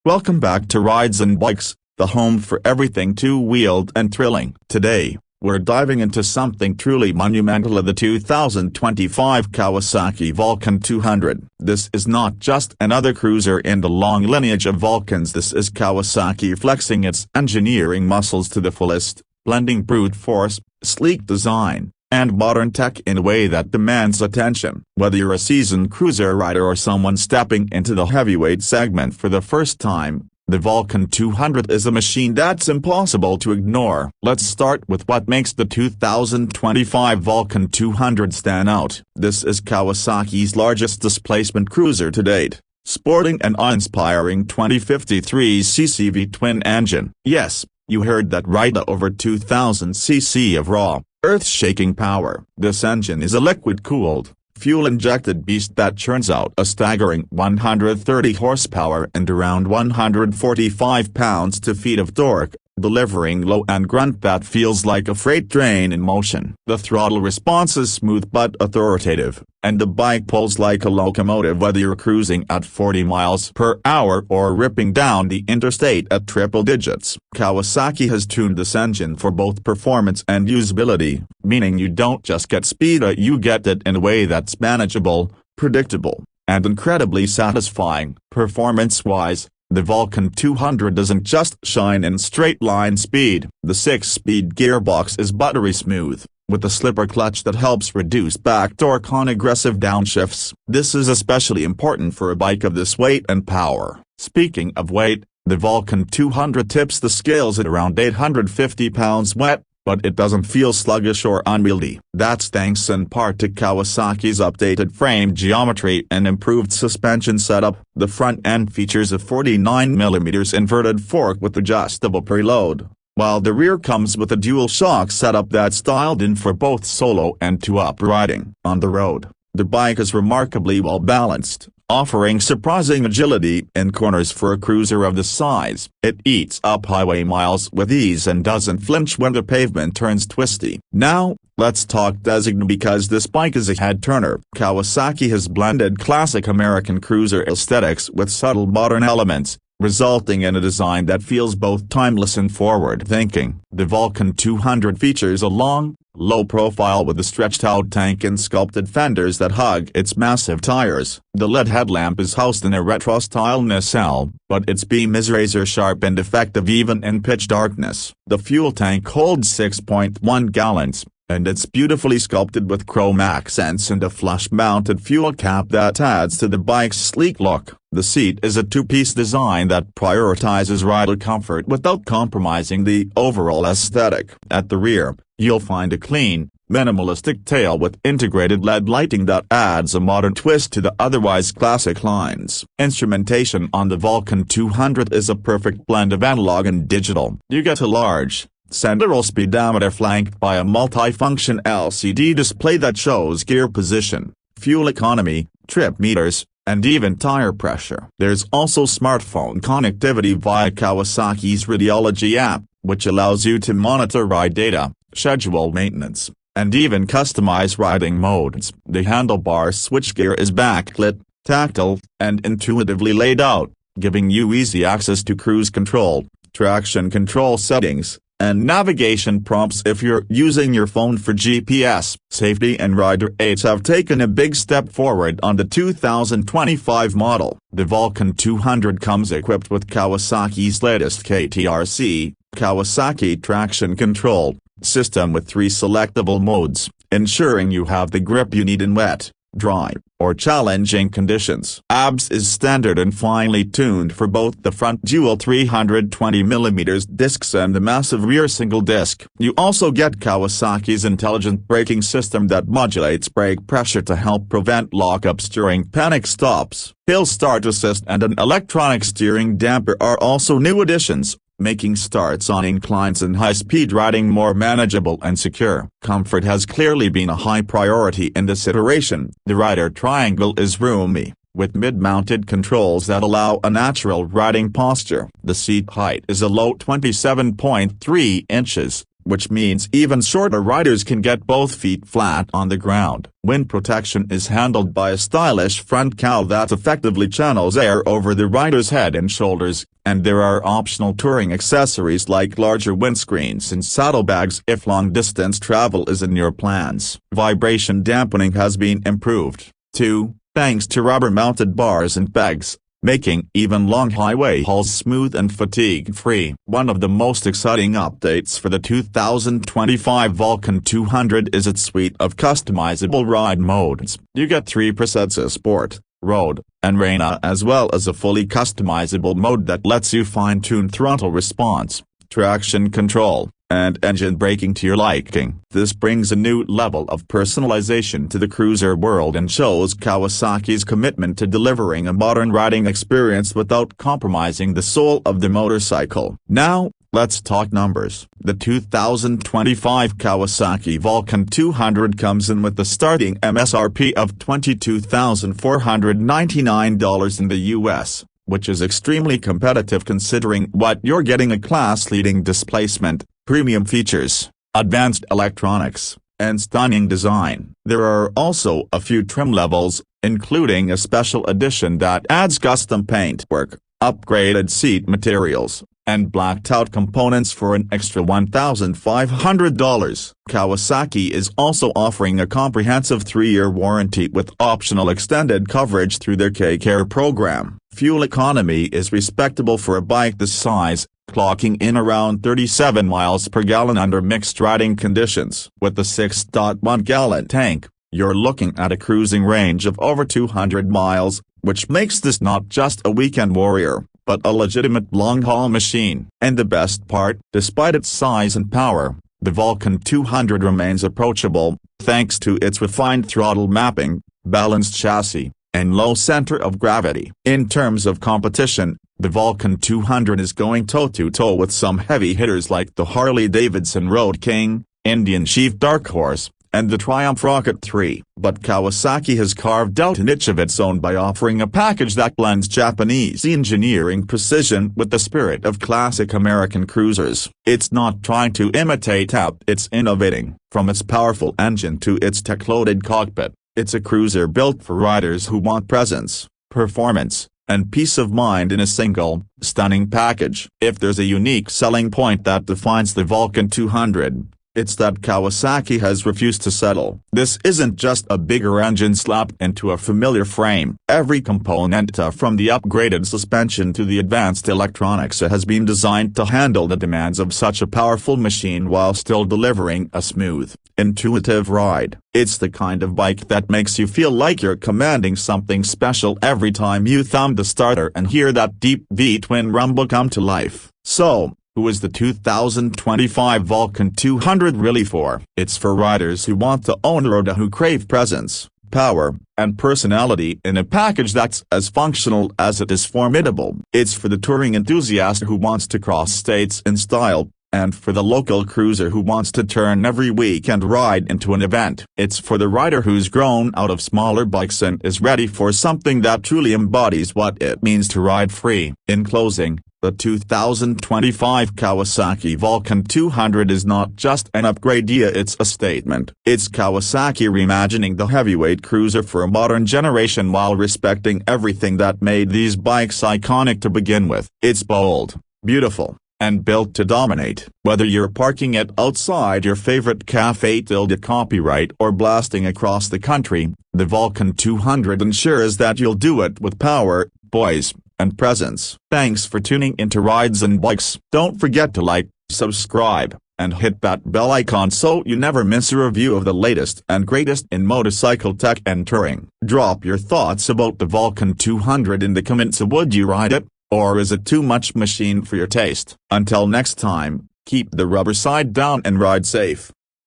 Welcome back to Rides and Bikes, the home for everything two-wheeled and thrilling. Today, we're diving into something truly monumental of the 2025 Kawasaki Vulcan 200. This is not just another cruiser in the long lineage of Vulcans. This is Kawasaki flexing its engineering muscles to the fullest, blending brute force, sleek design, and modern tech in a way that demands attention. Whether you're a seasoned cruiser rider or someone stepping into the heavyweight segment for the first time, the Vulcan 200 is a machine that's impossible to ignore. Let's start with what makes the 2025 Vulcan 200 stand out. This is Kawasaki's largest displacement cruiser to date, sporting an awe-inspiring 2053cc V-twin engine. Yes, you heard that right, over 2,000 cc of raw, earth-shaking power. This engine is a liquid-cooled, fuel-injected beast that churns out a staggering 130 horsepower and around 145 pounds-feet of torque, delivering low-end grunt that feels like a freight train in motion. The throttle response is smooth but authoritative, and the bike pulls like a locomotive whether you're cruising at 40 miles per hour or ripping down the interstate at triple digits. Kawasaki has tuned this engine for both performance and usability, meaning you don't just get speed, you get it in a way that's manageable, predictable, and incredibly satisfying. Performance-wise, the Vulcan 200 doesn't just shine in straight-line speed. The 6-speed gearbox is buttery smooth, with a slipper clutch that helps reduce back torque on aggressive downshifts. This is especially important for a bike of this weight and power. Speaking of weight, the Vulcan 200 tips the scales at around 850 pounds wet, but it doesn't feel sluggish or unwieldy. That's thanks in part to Kawasaki's updated frame geometry and improved suspension setup. The front end features a 49mm inverted fork with adjustable preload, while the rear comes with a dual shock setup that's dialed in for both solo and two-up riding. On the road, the bike is remarkably well balanced, offering surprising agility in corners for a cruiser of this size. It eats up highway miles with ease and doesn't flinch when the pavement turns twisty. Now, let's talk design, because this bike is a head-turner. Kawasaki has blended classic American cruiser aesthetics with subtle modern elements, resulting in a design that feels both timeless and forward-thinking. The Vulcan 200 features a long, low profile with a stretched-out tank and sculpted fenders that hug its massive tires. The LED headlamp is housed in a retro-style nacelle, but its beam is razor-sharp and effective even in pitch darkness. The fuel tank holds 6.1 gallons, and it's beautifully sculpted with chrome accents and a flush-mounted fuel cap that adds to the bike's sleek look. The seat is a two-piece design that prioritizes rider comfort without compromising the overall aesthetic. At the rear, you'll find a clean, minimalistic tail with integrated LED lighting that adds a modern twist to the otherwise classic lines. Instrumentation on the Vulcan 200 is a perfect blend of analog and digital. You get a large, central speedometer flanked by a multi-function LCD display that shows gear position, fuel economy, trip meters, and even tire pressure. There's also smartphone connectivity via Kawasaki's Rideology app, which allows you to monitor ride data, schedule maintenance, and even customize riding modes. The handlebar switchgear is backlit, tactile, and intuitively laid out, giving you easy access to cruise control, traction control settings, and navigation prompts if you're using your phone for GPS. Safety and rider aids have taken a big step forward on the 2025 model. The Vulcan 200 comes equipped with Kawasaki's latest KTRC, Kawasaki Traction Control, system with 3 selectable modes, ensuring you have the grip you need in wet, dry, or challenging conditions. ABS is standard and finely tuned for both the front dual 320mm discs and the massive rear single disc. You also get Kawasaki's intelligent braking system that modulates brake pressure to help prevent lockups during panic stops. Hill start assist and an electronic steering damper are also new additions, making starts on inclines and high-speed riding more manageable and secure. Comfort has clearly been a high priority in this iteration. The rider triangle is roomy, with mid-mounted controls that allow a natural riding posture. The seat height is a low 27.3 inches, which means even shorter riders can get both feet flat on the ground. Wind protection is handled by a stylish front cowl that effectively channels air over the rider's head and shoulders, and there are optional touring accessories like larger windscreens and saddlebags if long-distance travel is in your plans. Vibration dampening has been improved, too, thanks to rubber-mounted bars and pegs, making even long highway hauls smooth and fatigue-free. One of the most exciting updates for the 2025 Vulcan 200 is its suite of customizable ride modes. You get 3 presets: Sport, Road, and Arena, as well as a fully customizable mode that lets you fine-tune throttle response, traction control, and engine braking to your liking. This brings a new level of personalization to the cruiser world and shows Kawasaki's commitment to delivering a modern riding experience without compromising the soul of the motorcycle. Now, let's talk numbers. The 2025 Kawasaki Vulcan 200 comes in with the starting MSRP of $22,499 in the US, which is extremely competitive considering what you're getting: a class-leading displacement, premium features, advanced electronics, and stunning design. There are also a few trim levels, including a special edition that adds custom paintwork, upgraded seat materials, and blacked-out components for an extra $1,500. Kawasaki is also offering a comprehensive 3-year warranty with optional extended coverage through their K-Care program. Fuel economy is respectable for a bike this size, clocking in around 37 miles per gallon under mixed riding conditions. With the 6.1-gallon tank, you're looking at a cruising range of over 200 miles, which makes this not just a weekend warrior, but a legitimate long-haul machine. And the best part, despite its size and power, the Vulcan 200 remains approachable, thanks to its refined throttle mapping, balanced chassis, and low center of gravity. In terms of competition, the Vulcan 200 is going toe-to-toe with some heavy hitters like the Harley-Davidson Road King, Indian Chief Dark Horse, and the Triumph Rocket 3. But Kawasaki has carved out a niche of its own by offering a package that blends Japanese engineering precision with the spirit of classic American cruisers. It's not trying to imitate TAP, it's innovating. From its powerful engine to its tech-loaded cockpit, it's a cruiser built for riders who want presence, performance, and peace of mind in a single, stunning package. If there's a unique selling point that defines the Vulcan 200, it's that Kawasaki has refused to settle. This isn't just a bigger engine slapped into a familiar frame. Every component, from the upgraded suspension to the advanced electronics, has been designed to handle the demands of such a powerful machine while still delivering a smooth, intuitive ride. It's the kind of bike that makes you feel like you're commanding something special every time you thumb the starter and hear that deep V-twin rumble come to life. So, who is the 2025 Vulcan 200 really for? It's for riders who want to own a road, who crave presence, power, and personality in a package that's as functional as it is formidable. It's for the touring enthusiast who wants to cross states in style, and for the local cruiser who wants to turn every weekend ride into an event. It's for the rider who's grown out of smaller bikes and is ready for something that truly embodies what it means to ride free. In closing, the 2025 Kawasaki Vulcan 200 is not just an upgrade, it's a statement. It's Kawasaki reimagining the heavyweight cruiser for a modern generation while respecting everything that made these bikes iconic to begin with. It's bold, beautiful, and built to dominate. Whether you're parking it outside your favorite cafe till the copyright or blasting across the country, the Vulcan 200 ensures that you'll do it with power, poise, and presence. Thanks for tuning into Rides and Bikes. Don't forget to like, subscribe, and hit that bell icon so you never miss a review of the latest and greatest in motorcycle tech and touring. Drop your thoughts about the Vulcan 200 in the comments. Would you ride it, or is it too much machine for your taste? Until next time, keep the rubber side down and ride safe.